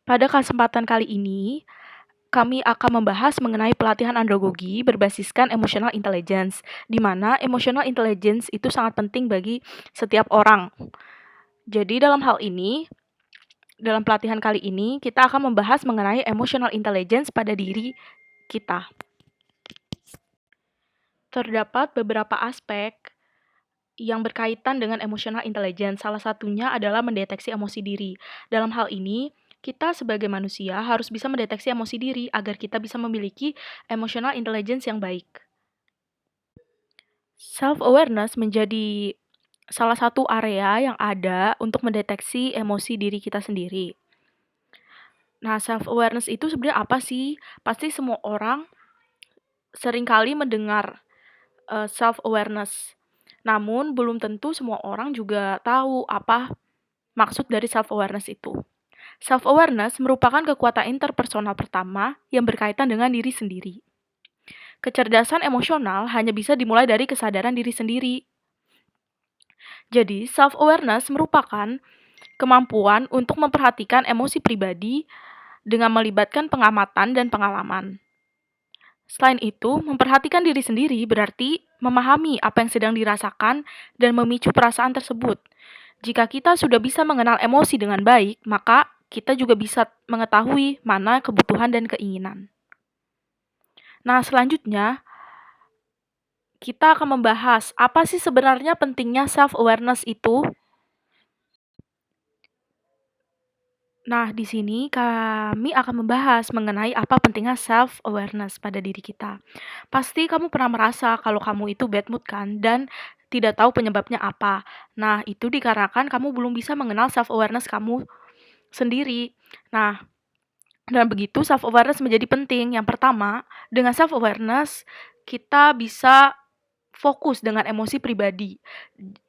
Pada kesempatan kali ini, kami akan membahas mengenai pelatihan andragogi berbasiskan emotional intelligence, di mana emotional intelligence itu sangat penting bagi setiap orang. Jadi dalam hal ini, dalam pelatihan kali ini, kita akan membahas mengenai emotional intelligence pada diri kita. Terdapat beberapa aspek yang berkaitan dengan emotional intelligence. Salah satunya adalah mendeteksi emosi diri. Dalam hal ini, kita sebagai manusia harus bisa mendeteksi emosi diri agar kita bisa memiliki emotional intelligence yang baik. Self-awareness menjadi salah satu area yang ada untuk mendeteksi emosi diri kita sendiri. Nah, self-awareness itu sebenarnya apa sih? Pasti semua orang seringkali mendengar self-awareness. Namun, belum tentu semua orang juga tahu apa maksud dari self-awareness itu. Self-awareness merupakan kekuatan interpersonal pertama yang berkaitan dengan diri sendiri. Kecerdasan emosional hanya bisa dimulai dari kesadaran diri sendiri. Jadi, self-awareness merupakan kemampuan untuk memperhatikan emosi pribadi dengan melibatkan pengamatan dan pengalaman. Selain itu, memperhatikan diri sendiri berarti memahami apa yang sedang dirasakan dan memicu perasaan tersebut. Jika kita sudah bisa mengenal emosi dengan baik, maka kita juga bisa mengetahui mana kebutuhan dan keinginan. Nah, selanjutnya kita akan membahas apa sih sebenarnya pentingnya self-awareness itu. Nah, di sini kami akan membahas mengenai apa pentingnya self-awareness pada diri kita. Pasti kamu pernah merasa kalau kamu itu bad mood kan, dan tidak tahu penyebabnya apa. Nah, itu dikarenakan kamu belum bisa mengenal self-awareness kamu sendiri. Nah, dengan begitu self-awareness menjadi penting. Yang pertama, dengan self-awareness kita bisa fokus dengan emosi pribadi.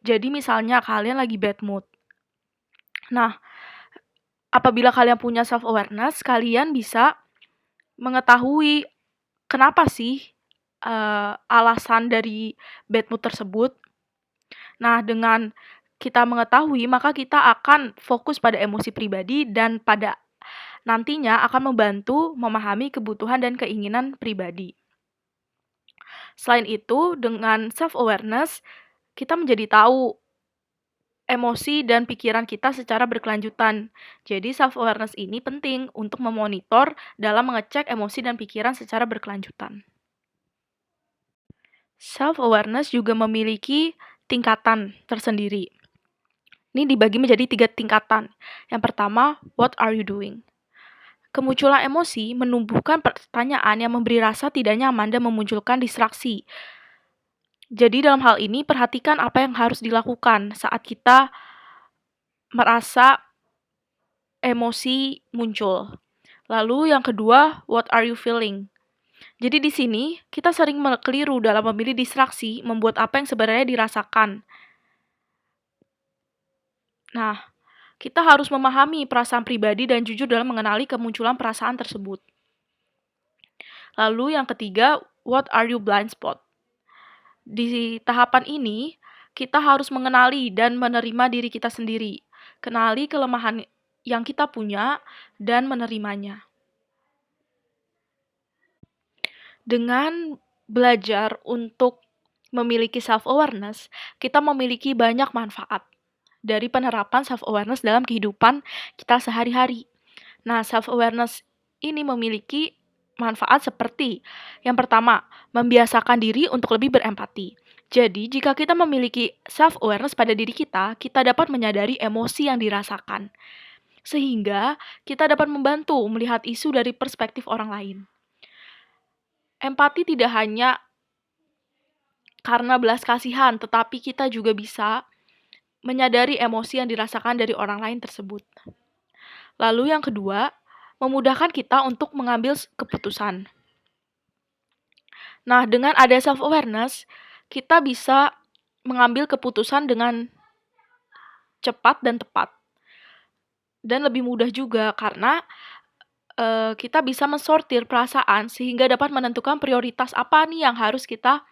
Jadi misalnya kalian lagi bad mood. Nah, apabila kalian punya self-awareness, kalian bisa mengetahui kenapa sih alasan dari bad mood tersebut. Nah, dengan kita mengetahui, maka kita akan fokus pada emosi pribadi dan pada nantinya akan membantu memahami kebutuhan dan keinginan pribadi. Selain itu, dengan self-awareness, kita menjadi tahu emosi dan pikiran kita secara berkelanjutan. Jadi self-awareness ini penting untuk memonitor dalam mengecek emosi dan pikiran secara berkelanjutan. Self-awareness juga memiliki tingkatan tersendiri. Ini dibagi menjadi 3 tingkatan. Yang pertama, what are you doing? Kemunculan emosi menumbuhkan pertanyaan yang memberi rasa tidak nyaman dan memunculkan distraksi. Jadi dalam hal ini, perhatikan apa yang harus dilakukan saat kita merasa emosi muncul. Lalu yang kedua, what are you feeling? Jadi di sini kita sering keliru dalam memilih distraksi, membuat apa yang sebenarnya dirasakan. Nah, kita harus memahami perasaan pribadi dan jujur dalam mengenali kemunculan perasaan tersebut. Lalu yang ketiga, what are you blind spot? Di tahapan ini, kita harus mengenali dan menerima diri kita sendiri. Kenali kelemahan yang kita punya dan menerimanya. Dengan belajar untuk memiliki self-awareness, kita memiliki banyak manfaat dari penerapan self-awareness dalam kehidupan kita sehari-hari. Nah, self-awareness ini memiliki manfaat seperti yang pertama, membiasakan diri untuk lebih berempati. Jadi, jika kita memiliki self-awareness pada diri kita dapat menyadari emosi yang dirasakan. Sehingga kita dapat membantu melihat isu dari perspektif orang lain. Empati tidak hanya karena belas kasihan, tetapi kita juga bisa menyadari emosi yang dirasakan dari orang lain tersebut. Lalu yang kedua, memudahkan kita untuk mengambil keputusan. Nah, dengan ada self-awareness, kita bisa mengambil keputusan dengan cepat dan tepat. Dan lebih mudah juga karena kita bisa mensortir perasaan sehingga dapat menentukan prioritas apa nih yang harus kita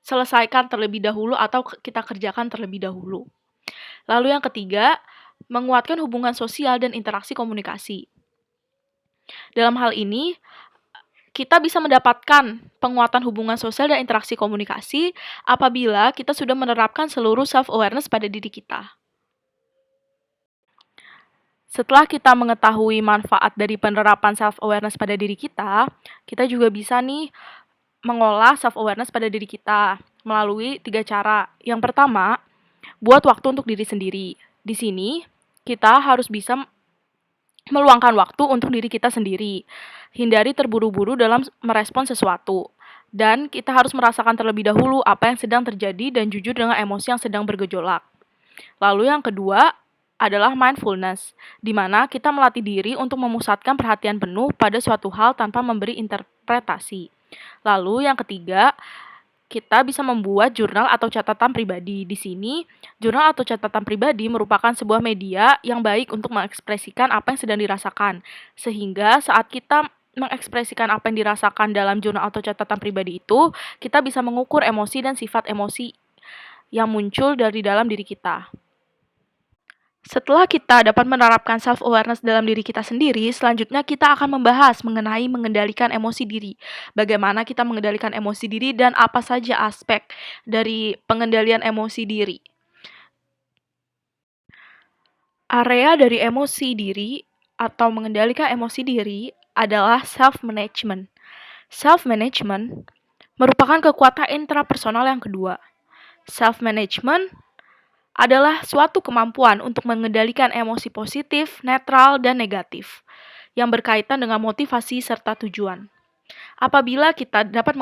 selesaikan terlebih dahulu atau kita kerjakan terlebih dahulu. Lalu yang ketiga, menguatkan hubungan sosial dan interaksi komunikasi. Dalam hal ini, kita bisa mendapatkan penguatan hubungan sosial dan interaksi komunikasi apabila kita sudah menerapkan seluruh self-awareness pada diri kita. Setelah kita mengetahui manfaat dari penerapan self-awareness pada diri kita juga bisa nih mengolah self-awareness pada diri kita melalui 3 cara. Yang pertama, buat waktu untuk diri sendiri. Di sini, kita harus bisa meluangkan waktu untuk diri kita sendiri. Hindari terburu-buru dalam merespon sesuatu. Dan kita harus merasakan terlebih dahulu apa yang sedang terjadi dan jujur dengan emosi yang sedang bergejolak. Lalu yang kedua adalah mindfulness, di mana kita melatih diri untuk memusatkan perhatian penuh pada suatu hal tanpa memberi interpretasi. Lalu yang ketiga, kita bisa membuat jurnal atau catatan pribadi. Di sini, jurnal atau catatan pribadi merupakan sebuah media yang baik untuk mengekspresikan apa yang sedang dirasakan. Sehingga saat kita mengekspresikan apa yang dirasakan dalam jurnal atau catatan pribadi itu, kita bisa mengukur emosi dan sifat emosi yang muncul dari dalam diri kita. Setelah kita dapat menerapkan self-awareness dalam diri kita sendiri, selanjutnya kita akan membahas mengenai mengendalikan emosi diri. Bagaimana kita mengendalikan emosi diri dan apa saja aspek dari pengendalian emosi diri. Area dari emosi diri atau mengendalikan emosi diri adalah self-management. Self-management merupakan kekuatan intrapersonal yang kedua. Self-management adalah suatu kemampuan untuk mengendalikan emosi positif, netral, dan negatif yang berkaitan dengan motivasi serta tujuan. Apabila kita dapat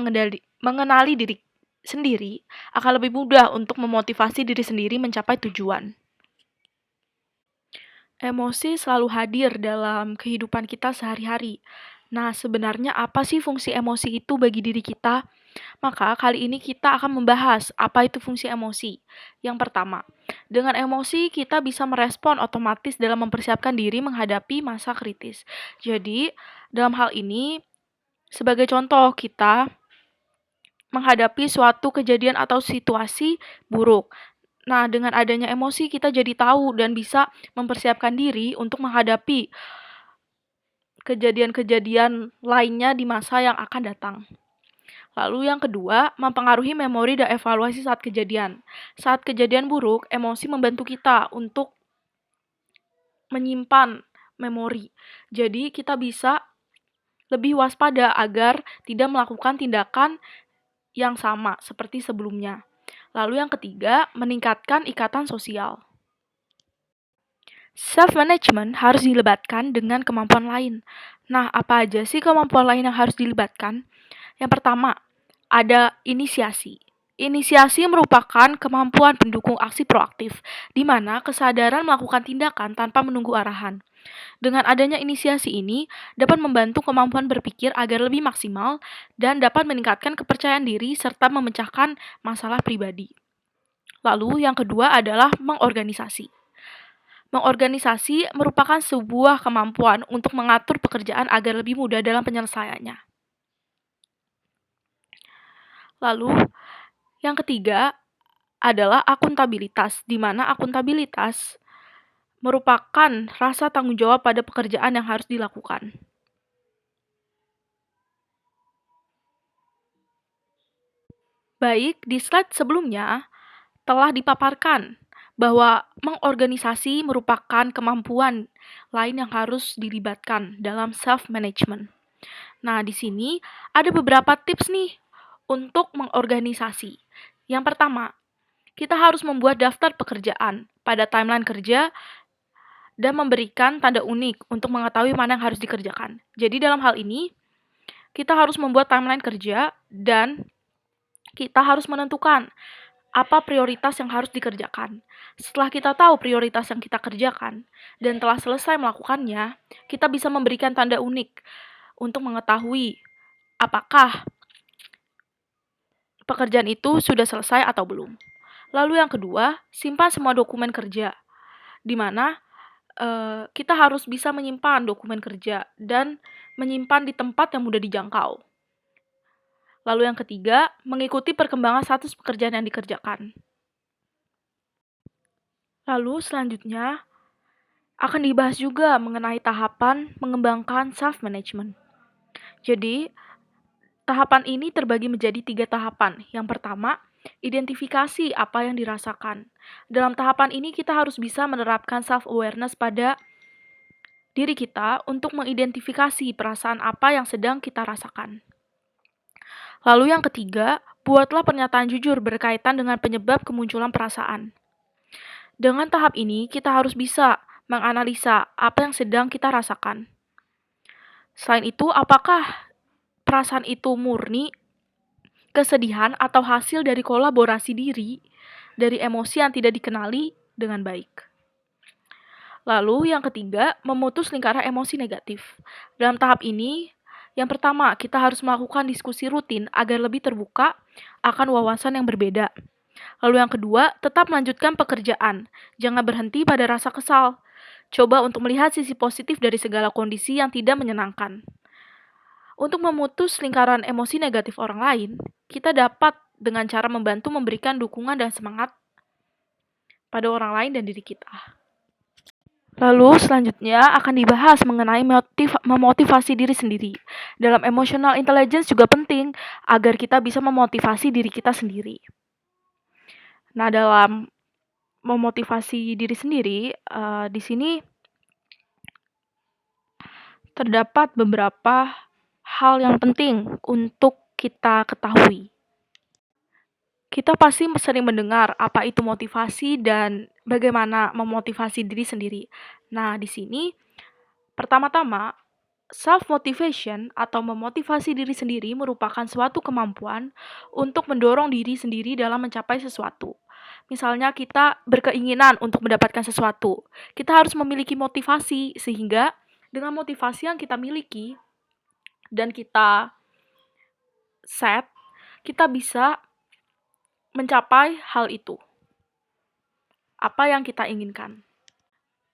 mengenali diri sendiri, akan lebih mudah untuk memotivasi diri sendiri mencapai tujuan. Emosi selalu hadir dalam kehidupan kita sehari-hari. Nah, sebenarnya apa sih fungsi emosi itu bagi diri kita? Maka kali ini kita akan membahas apa itu fungsi emosi. Yang pertama, dengan emosi kita bisa merespon otomatis dalam mempersiapkan diri menghadapi masa kritis. Jadi, dalam hal ini, sebagai contoh kita menghadapi suatu kejadian atau situasi buruk. Nah, dengan adanya emosi kita jadi tahu dan bisa mempersiapkan diri untuk menghadapi kejadian-kejadian lainnya di masa yang akan datang. Lalu yang kedua, mempengaruhi memori dan evaluasi saat kejadian. Saat kejadian buruk, emosi membantu kita untuk menyimpan memori. Jadi kita bisa lebih waspada agar tidak melakukan tindakan yang sama seperti sebelumnya. Lalu yang ketiga, meningkatkan ikatan sosial. Self-management harus dilibatkan dengan kemampuan lain. Nah, apa aja sih kemampuan lain yang harus dilibatkan? Yang pertama, ada inisiasi. Inisiasi merupakan kemampuan pendukung aksi proaktif, di mana kesadaran melakukan tindakan tanpa menunggu arahan. Dengan adanya inisiasi ini, dapat membantu kemampuan berpikir agar lebih maksimal dan dapat meningkatkan kepercayaan diri serta memecahkan masalah pribadi. Lalu yang kedua adalah mengorganisasi. Mengorganisasi merupakan sebuah kemampuan untuk mengatur pekerjaan agar lebih mudah dalam penyelesaiannya. Lalu, yang ketiga adalah akuntabilitas, di mana akuntabilitas merupakan rasa tanggung jawab pada pekerjaan yang harus dilakukan. Baik, di slide sebelumnya telah dipaparkan bahwa mengorganisasi merupakan kemampuan lain yang harus dilibatkan dalam self-management. Nah, di sini ada beberapa tips nih untuk mengorganisasi. Yang pertama, kita harus membuat daftar pekerjaan pada timeline kerja dan memberikan tanda unik untuk mengetahui mana yang harus dikerjakan. Jadi dalam hal ini, kita harus membuat timeline kerja dan kita harus menentukan apa prioritas yang harus dikerjakan. Setelah kita tahu prioritas yang kita kerjakan dan telah selesai melakukannya, kita bisa memberikan tanda unik untuk mengetahui apakah pekerjaan itu sudah selesai atau belum. Lalu yang kedua, simpan semua dokumen kerja, di mana kita harus bisa menyimpan dokumen kerja dan menyimpan di tempat yang mudah dijangkau. Lalu yang ketiga, mengikuti perkembangan status pekerjaan yang dikerjakan. Lalu selanjutnya Akan dibahas juga mengenai tahapan mengembangkan self-management. Jadi, tahapan ini terbagi menjadi 3 tahapan. Yang pertama, identifikasi apa yang dirasakan. Dalam tahapan ini kita harus bisa menerapkan self-awareness pada diri kita untuk mengidentifikasi perasaan apa yang sedang kita rasakan. Lalu yang ketiga, buatlah pernyataan jujur berkaitan dengan penyebab kemunculan perasaan. Dengan tahap ini, kita harus bisa menganalisa apa yang sedang kita rasakan. Selain itu, apakah perasaan itu murni kesedihan atau hasil dari kolaborasi diri dari emosi yang tidak dikenali dengan baik. Lalu yang ketiga, memutus lingkaran emosi negatif. Dalam tahap ini, yang pertama, kita harus melakukan diskusi rutin agar lebih terbuka akan wawasan yang berbeda. Lalu yang kedua, tetap melanjutkan pekerjaan. Jangan berhenti pada rasa kesal. Coba untuk melihat sisi positif dari segala kondisi yang tidak menyenangkan. Untuk memutus lingkaran emosi negatif orang lain, kita dapat dengan cara membantu memberikan dukungan dan semangat pada orang lain dan diri kita. Lalu selanjutnya akan dibahas mengenai memotivasi diri sendiri. Dalam emotional intelligence juga penting agar kita bisa memotivasi diri kita sendiri. Nah, dalam memotivasi diri sendiri, di sini terdapat beberapa hal yang penting untuk kita ketahui. Kita pasti sering mendengar apa itu motivasi dan bagaimana memotivasi diri sendiri. Nah, di sini pertama-tama self-motivation atau memotivasi diri sendiri merupakan suatu kemampuan untuk mendorong diri sendiri dalam mencapai sesuatu. Misalnya kita berkeinginan untuk mendapatkan sesuatu. Kita harus memiliki motivasi sehingga dengan motivasi yang kita miliki dan kita set, kita bisa mencapai hal itu. Apa yang kita inginkan.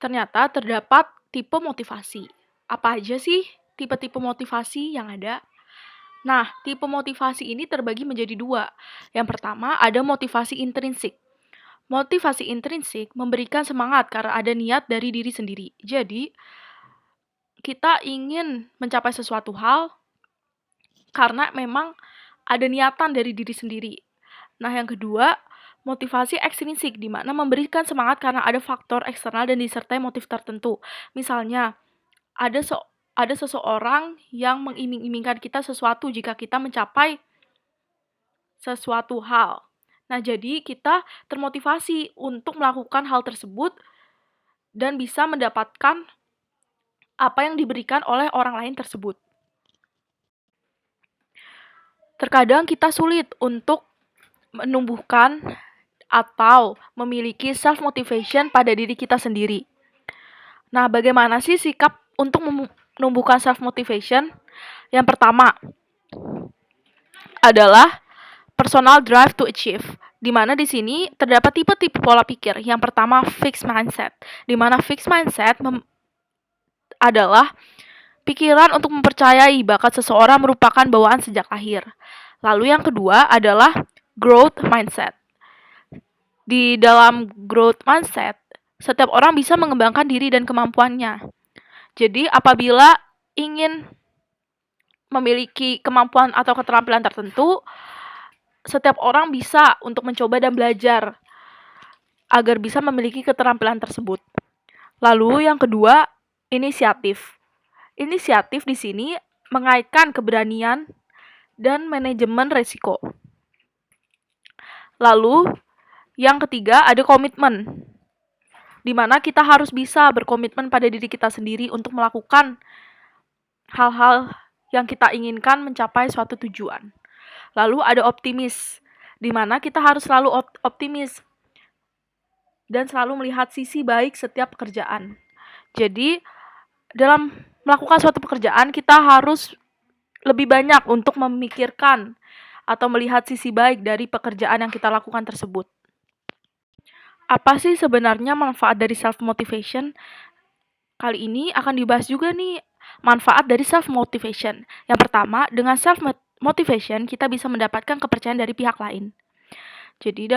Ternyata terdapat tipe motivasi. Apa aja sih tipe-tipe motivasi yang ada? Nah, tipe motivasi ini terbagi menjadi 2. Yang pertama ada motivasi intrinsik. Motivasi intrinsik memberikan semangat karena ada niat dari diri sendiri. Jadi, kita ingin mencapai sesuatu hal karena memang ada niatan dari diri sendiri. Nah, yang kedua, motivasi ekstrinsik, di mana memberikan semangat karena ada faktor eksternal dan disertai motif tertentu. Misalnya, ada seseorang yang mengiming-imingkan kita sesuatu jika kita mencapai sesuatu hal. Nah, jadi kita termotivasi untuk melakukan hal tersebut dan bisa mendapatkan apa yang diberikan oleh orang lain tersebut. Terkadang kita sulit untuk menumbuhkan atau memiliki self-motivation pada diri kita sendiri. Nah, bagaimana sih sikap untuk menumbuhkan self-motivation? Yang pertama adalah personal drive to achieve, di mana di sini terdapat tipe-tipe pola pikir. Yang pertama, fixed mindset, di mana fixed mindset adalah pikiran untuk mempercayai bakat seseorang merupakan bawaan sejak lahir. Lalu yang kedua adalah growth mindset. Di dalam growth mindset, setiap orang bisa mengembangkan diri dan kemampuannya. Jadi apabila ingin memiliki kemampuan atau keterampilan tertentu, setiap orang bisa untuk mencoba dan belajar agar bisa memiliki keterampilan tersebut. Lalu yang kedua, inisiatif. Inisiatif di sini mengaitkan keberanian dan manajemen risiko. Lalu yang ketiga ada komitmen, di mana kita harus bisa berkomitmen pada diri kita sendiri untuk melakukan hal-hal yang kita inginkan mencapai suatu tujuan. Lalu ada optimis, di mana kita harus selalu optimis dan selalu melihat sisi baik setiap pekerjaan. Jadi, dalam melakukan suatu pekerjaan, kita harus lebih banyak untuk memikirkan atau melihat sisi baik dari pekerjaan yang kita lakukan tersebut. Apa sih sebenarnya manfaat dari self-motivation? Kali ini akan dibahas juga nih manfaat dari self-motivation. Yang pertama, dengan self-motivation kita bisa mendapatkan kepercayaan dari pihak lain. Jadi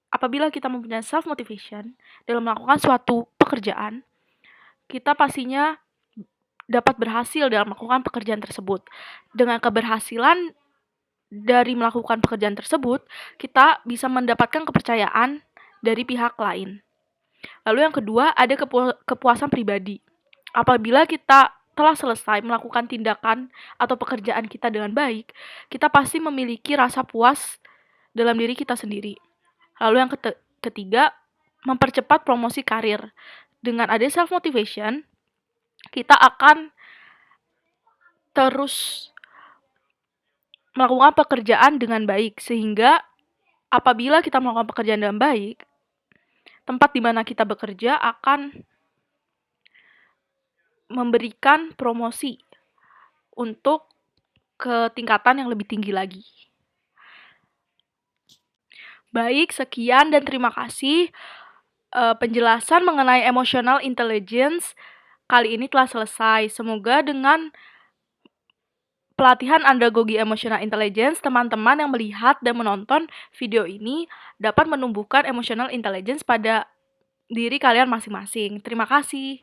apabila kita mempunyai self-motivation dalam melakukan suatu pekerjaan, kita pastinya dapat berhasil dalam melakukan pekerjaan tersebut. Dengan keberhasilan dari melakukan pekerjaan tersebut, kita bisa mendapatkan kepercayaan dari pihak lain. Lalu yang kedua, ada kepuasan pribadi. Apabila kita telah selesai melakukan tindakan atau pekerjaan kita dengan baik, kita pasti memiliki rasa puas dalam diri kita sendiri. Lalu yang ketiga, mempercepat promosi karir. Dengan ada self-motivation, kita akan terus melakukan pekerjaan dengan baik, sehingga apabila kita melakukan pekerjaan dengan baik, tempat di mana kita bekerja akan memberikan promosi untuk ke tingkatan yang lebih tinggi lagi. Baik, sekian dan terima kasih. Penjelasan mengenai emotional intelligence kali ini telah selesai. Semoga dengan pelatihan andragogi emotional intelligence, teman-teman yang melihat dan menonton video ini dapat menumbuhkan emotional intelligence pada diri kalian masing-masing. Terima kasih.